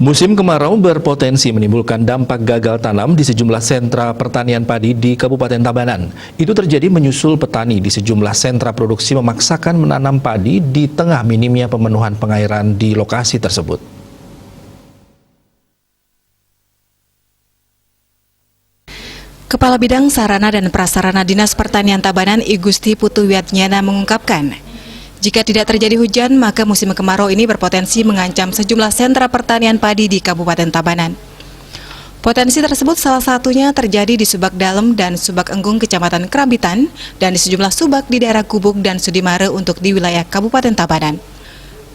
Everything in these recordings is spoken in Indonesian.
Musim kemarau berpotensi menimbulkan dampak gagal tanam di sejumlah sentra pertanian padi di Kabupaten Tabanan. Itu terjadi menyusul petani di sejumlah sentra produksi memaksakan menanam padi di tengah minimnya pemenuhan pengairan di lokasi tersebut. Kepala Bidang Sarana dan Prasarana Dinas Pertanian Tabanan I Gusti Putu Wiatnyana mengungkapkan, jika tidak terjadi hujan, maka musim kemarau ini berpotensi mengancam sejumlah sentra pertanian padi di Kabupaten Tabanan. Potensi tersebut salah satunya terjadi di Subak Dalem dan Subak Enggung Kecamatan Kerambitan dan di sejumlah subak di daerah Gubuk dan Sudimare untuk di wilayah Kabupaten Tabanan.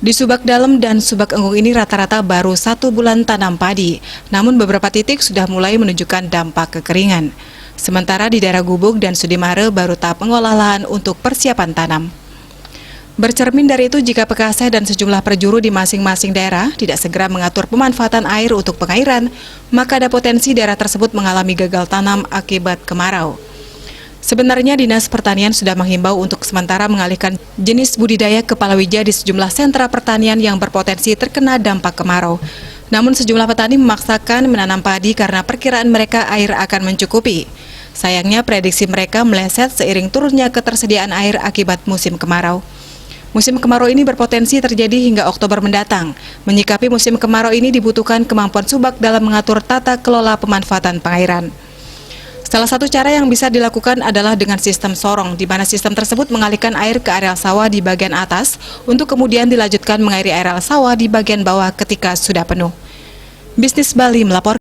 Di Subak Dalem dan Subak Enggung ini rata-rata baru 1 bulan tanam padi, namun beberapa titik sudah mulai menunjukkan dampak kekeringan. Sementara di daerah Gubuk dan Sudimare baru tahap mengolah lahan untuk persiapan tanam. Bercermin dari itu, jika Pekaseh dan sejumlah perjuru di masing-masing daerah tidak segera mengatur pemanfaatan air untuk pengairan, maka ada potensi daerah tersebut mengalami gagal tanam akibat kemarau. Sebenarnya Dinas Pertanian sudah menghimbau untuk sementara mengalihkan jenis budidaya ke palawija di sejumlah sentra pertanian yang berpotensi terkena dampak kemarau. Namun sejumlah petani memaksakan menanam padi karena perkiraan mereka air akan mencukupi. Sayangnya prediksi mereka meleset seiring turunnya ketersediaan air akibat musim kemarau. Musim kemarau ini berpotensi terjadi hingga Oktober mendatang. Menyikapi musim kemarau ini dibutuhkan kemampuan subak dalam mengatur tata kelola pemanfaatan pengairan. Salah satu cara yang bisa dilakukan adalah dengan sistem sorong, di mana sistem tersebut mengalihkan air ke areal sawah di bagian atas untuk kemudian dilanjutkan mengairi areal sawah di bagian bawah ketika sudah penuh. Bisnis Bali melaporkan.